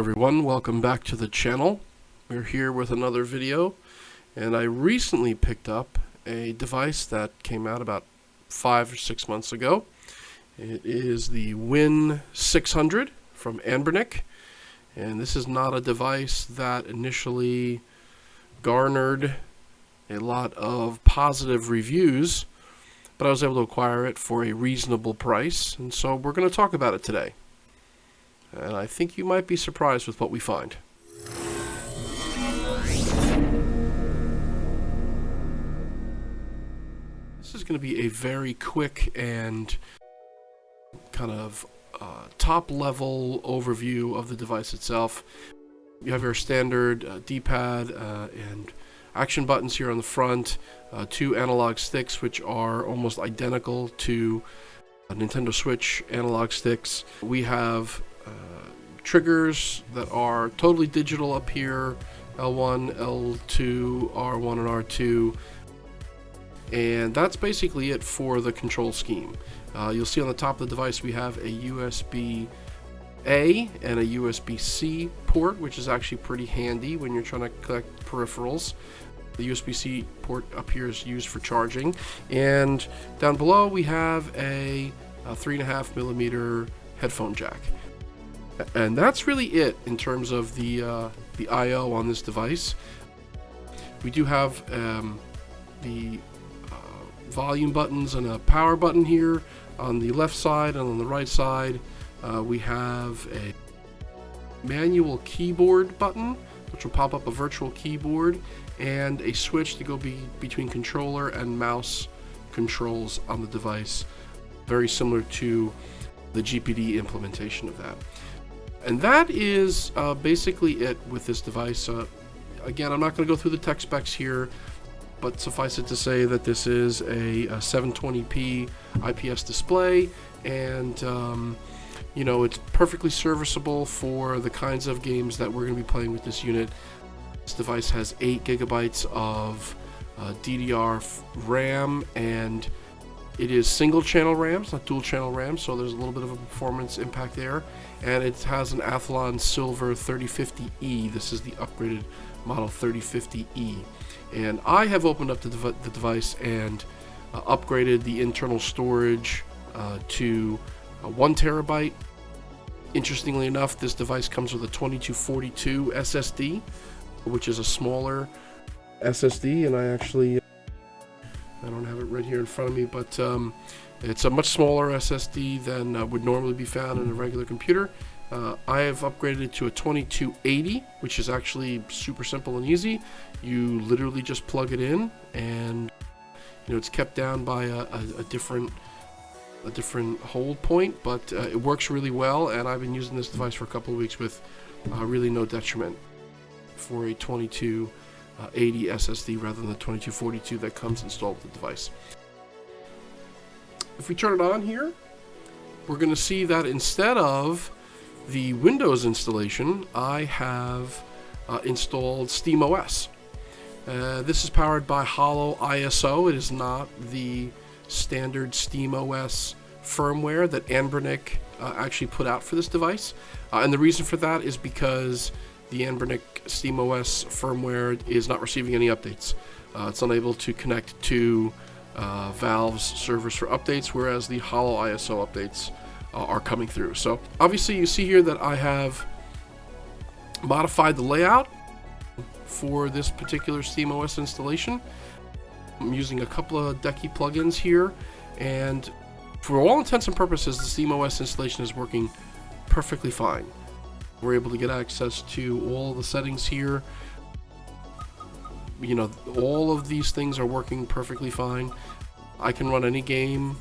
everyone, welcome back to the channel. We're here with another video, and I recently picked up a device that came out about 5 or 6 months ago. It is the Win600 from Anbernic, and this is not a device that initially garnered a lot of positive reviews, but I was able to acquire it for a reasonable price, and so we're going to talk about it today. And I think you might be surprised with what we find. This is going to be a very quick and kind of top-level overview of the device itself. You have your standard D-pad and action buttons here on the front, 2 analog sticks which are almost identical to Nintendo Switch analog sticks. We have triggers that are totally digital up here, L1, L2, R1, and R2, and that's basically it for the control scheme. You'll see on the top of the device we have a USB-A and a USB-C port, which is actually pretty handy when you're trying to connect peripherals. The USB-C port up here is used for charging, and down below we have a 3.5mm headphone jack. And that's really it in terms of the I/O on this device. We do have the volume buttons and a power button here on the left side, and on the right side we have a manual keyboard button, which will pop up a virtual keyboard, and a switch to go between controller and mouse controls on the device, very similar to the GPD implementation of that. And that is basically it with this device. Again, I'm not going to go through the tech specs here, but suffice it to say that this is a 720p IPS display, and you know, it's perfectly serviceable for the kinds of games that we're going to be playing with this unit. This device has 8 GB of DDR RAM, and it is single channel RAM, it's not dual channel RAM, so there's a little bit of a performance impact there. And it has an Athlon Silver 3050E. This is the upgraded model 3050E. And I have opened up the device and upgraded the internal storage to 1 terabyte. Interestingly enough, this device comes with a 2242 SSD, which is a smaller SSD, and I don't have it right here in front of me, but it's a much smaller SSD than would normally be found in a regular computer. I have upgraded it to a 2280, which is actually super simple and easy. You literally just plug it in, and you know, it's kept down by a different hold point, but it works really well, and I've been using this device for a couple of weeks with really no detriment for a 2280 SSD rather than the 2242 that comes installed with the device. If we turn it on here, we're going to see that instead of the Windows installation, I have installed SteamOS. This is powered by Holo ISO. It is not the standard SteamOS firmware that Anbernic actually put out for this device, and the reason for that is because the Anbernic SteamOS firmware is not receiving any updates. It's unable to connect to Valve's servers for updates, whereas the Holo ISO updates are coming through. So obviously you see here that I have modified the layout for this particular SteamOS installation. I'm using a couple of Decky plugins here, and for all intents and purposes, the SteamOS installation is working perfectly fine. We're able to get access to all the settings here. You know, all of these things are working perfectly fine. I can run any game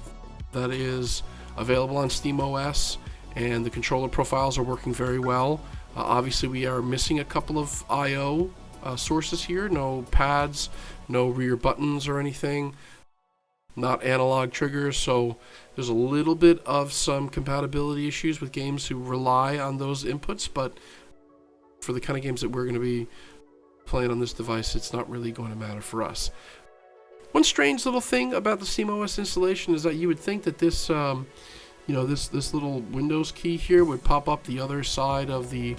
that is available on SteamOS, and the controller profiles are working very well. Obviously, we are missing a couple of I/O sources here. No pads, no rear buttons or anything, not analog triggers, so there's a little bit of some compatibility issues with games who rely on those inputs, but for the kind of games that we're going to be playing on this device, it's not really going to matter for us. One strange little thing about the SteamOS installation is that you would think that this, this little Windows key here would pop up the other side of the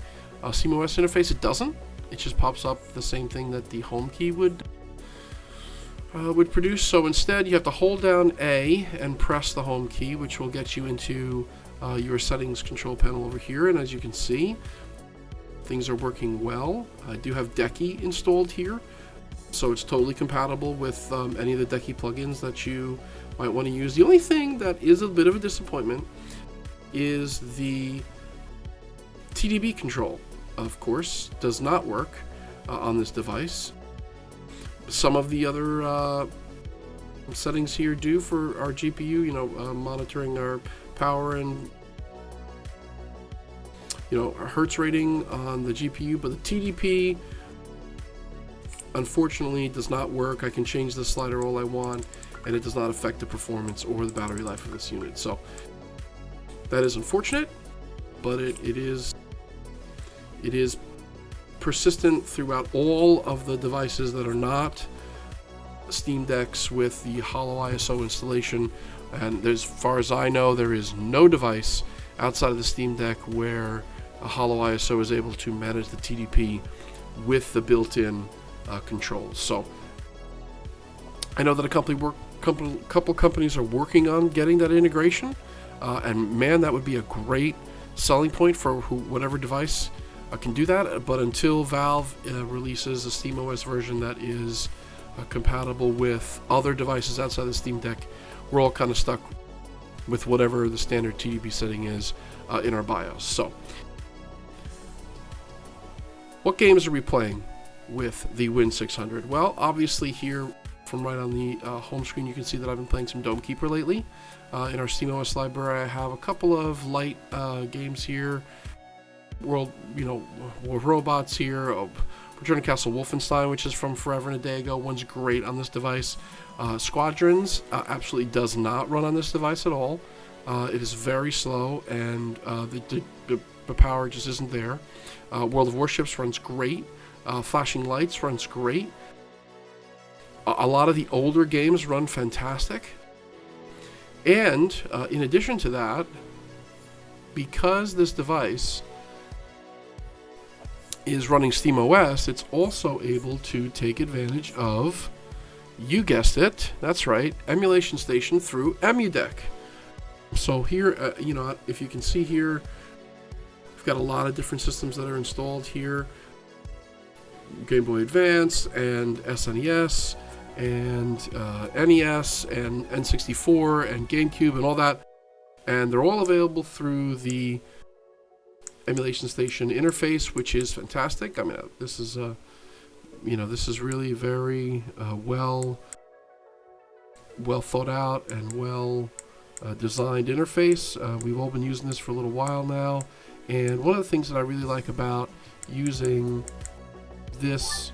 SteamOS interface, it doesn't. It just pops up the same thing that the home key would produce. So instead, you have to hold down A and press the home key, which will get you into your settings control panel over here. And as you can see, things are working well. I do have Decky installed here, so it's totally compatible with any of the Decky plugins that you might want to use. The only thing that is a bit of a disappointment is the TDB control, of course, does not work on this device. Some of the other settings here do for our GPU, monitoring our power and our hertz rating on the GPU, but the TDP unfortunately does not work. I can change the slider all I want, and it does not affect the performance or the battery life of this unit. So that is unfortunate, but it is persistent throughout all of the devices that are not Steam Decks with the Holo ISO installation. And as far as I know, there is no device outside of the Steam Deck where a Holo ISO is able to manage the TDP with the built-in controls. So I know that a couple companies are working on getting that integration, and man, that would be a great selling point for whatever device can do that. But until Valve releases a SteamOS version that is compatible with other devices outside the Steam Deck, we're all kind of stuck with whatever the standard TDP setting is in our BIOS. So what games are we playing with the Win600? Well, obviously here from right on the home screen, you can see that I've been playing some Dome Keeper lately. In our SteamOS library, I have a couple of light games here. War Robots here. Return to Castle Wolfenstein, which is from forever and a day ago. One's great on this device. Squadrons absolutely does not run on this device at all. It is very slow, and the power just isn't there. World of Warships runs great. Flashing Lights runs great. A lot of the older games run fantastic. And in addition to that, because this device is running SteamOS, it's also able to take advantage of, you guessed it, that's right, Emulation Station through EmuDeck. So here, if you can see here, we've got a lot of different systems that are installed here. Game Boy Advance and SNES and NES and N64 and GameCube and all that, and they're all available through the Emulation Station interface, which is fantastic. I mean, this is really very well thought out and well designed interface. We've all been using this for a little while now, and one of the things that I really like about using this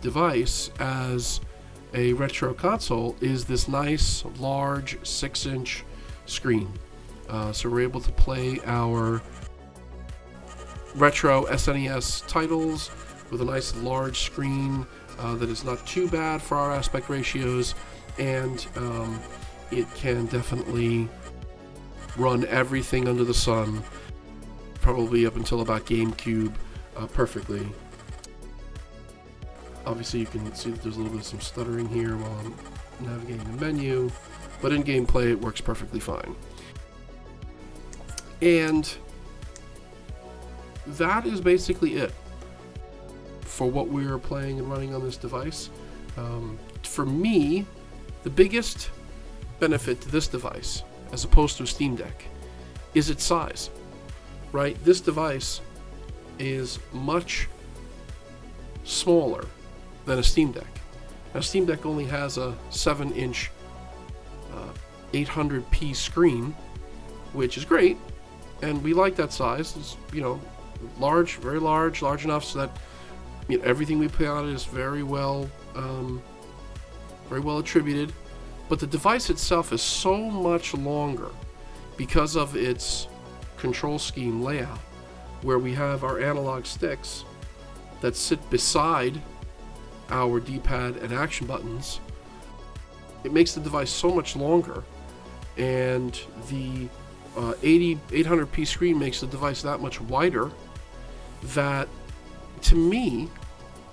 device as a retro console is this nice large 6-inch screen. So we're able to play our retro SNES titles with a nice large screen that is not too bad for our aspect ratios, and it can definitely run everything under the sun, probably up until about GameCube, perfectly. Obviously you can see that there's a little bit of some stuttering here while I'm navigating the menu, but in gameplay it works perfectly fine. And that is basically it for what we are playing and running on this device. For me, the biggest benefit to this device, as opposed to a Steam Deck, is its size, right? This device is much smaller than a Steam Deck. Now, Steam Deck only has a 7-inch 800p screen, which is great, and we like that size. It's, large, very large enough so that everything we play on it is very well attributed. But the device itself is so much longer because of its control scheme layout, where we have our analog sticks that sit beside our D-pad and action buttons. It makes the device so much longer, and the 800p screen makes the device that much wider, that, to me,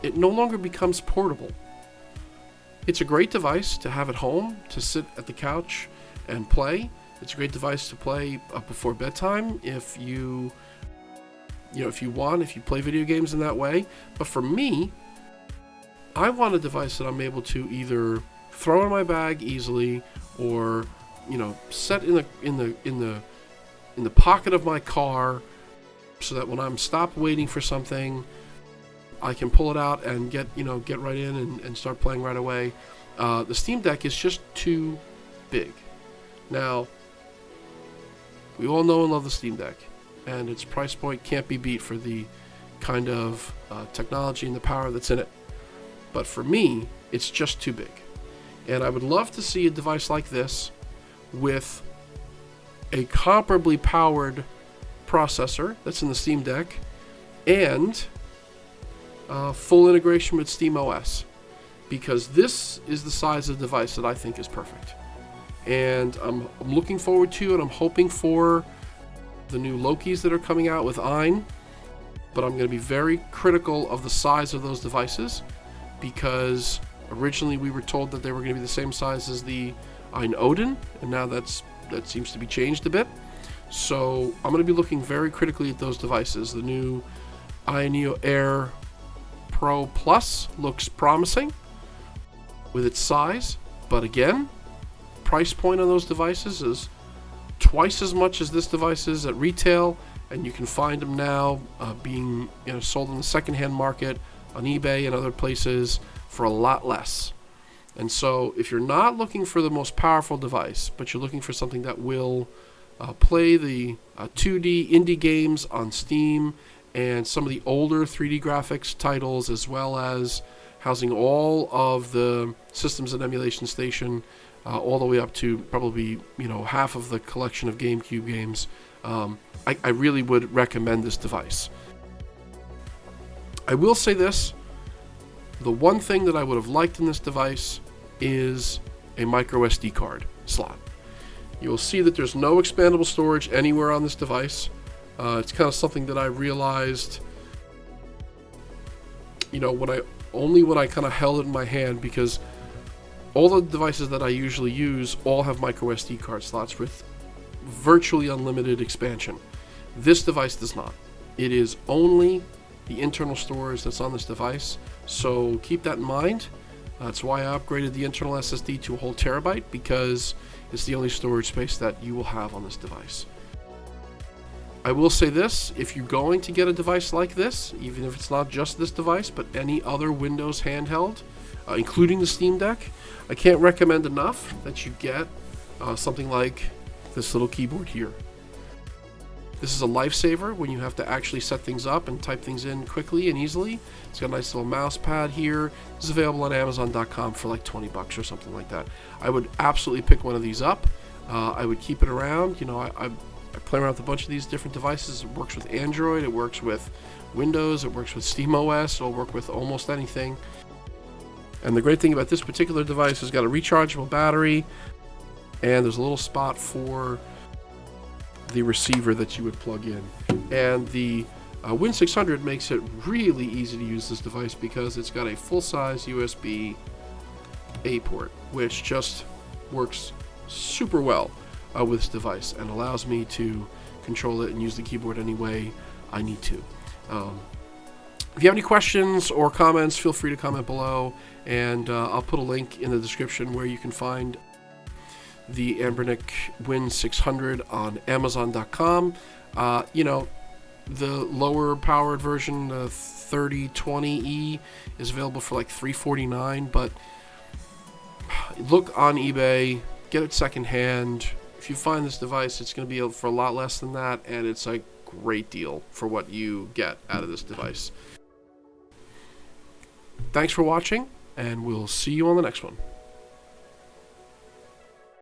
it no longer becomes portable. It's a great device to have at home, to sit at the couch and play. It's a great device to play before bedtime if you play video games in that way. But for me, I want a device that I'm able to either throw in my bag easily, or set in the pocket of my car, so that when I'm stopped waiting for something, I can pull it out and get right in and start playing right away. The Steam Deck is just too big. Now, we all know and love the Steam Deck, and its price point can't be beat for the kind of technology and the power that's in it. But for me, it's just too big. And I would love to see a device like this with a comparably powered processor that's in the Steam Deck, and full integration with SteamOS, because this is the size of the device that I think is perfect. And I'm looking forward to, and I'm hoping for the new Lokis that are coming out with Ein, but I'm going to be very critical of the size of those devices, because originally we were told that they were going to be the same size as the Ein Odin, and now that seems to be changed a bit. So I'm going to be looking very critically at those devices. The new Neo Air Pro Plus looks promising with its size, but again, price point on those devices is twice as much as this device is at retail, and you can find them now being sold in the secondhand market on eBay and other places for a lot less. And so if you're not looking for the most powerful device, but you're looking for something that will play the 2D indie games on Steam and some of the older 3D graphics titles, as well as housing all of the systems and emulation station, all the way up to probably half of the collection of GameCube games, I really would recommend this device. I will say this: the one thing that I would have liked in this device is a micro SD card slot. You'll see that there's no expandable storage anywhere on this device. It's kind of something that I realized, when I kind of held it in my hand, because all the devices that I usually use all have micro SD card slots with virtually unlimited expansion. This device does not. It is only the internal storage that's on this device, so keep that in mind. That's why I upgraded the internal SSD to a whole terabyte, because it's the only storage space that you will have on this device. I will say this: if you're going to get a device like this, even if it's not just this device, but any other Windows handheld, including the Steam Deck, I can't recommend enough that you get something like this little keyboard here. This is a lifesaver when you have to actually set things up and type things in quickly and easily. It's got a nice little mouse pad here. This is available on Amazon.com for like $20 or something like that. I would absolutely pick one of these up. I would keep it around. I play around with a bunch of these different devices. It works with Android, it works with Windows, it works with SteamOS, it'll work with almost anything. And the great thing about this particular device is it's got a rechargeable battery, and there's a little spot for the receiver that you would plug in. And the Win600 makes it really easy to use this device, because it's got a full-size USB-A port, which just works super well with this device, and allows me to control it and use the keyboard any way I need to. If you have any questions or comments, feel free to comment below, and I'll put a link in the description where you can find the Anbernic Win600 on Amazon.com. The lower powered version, the 3020E, is available for like $349, but look on eBay, get it secondhand. If you find this device, it's going to be for a lot less than that, and it's a great deal for what you get out of this device. Thanks for watching, and we'll see you on the next one.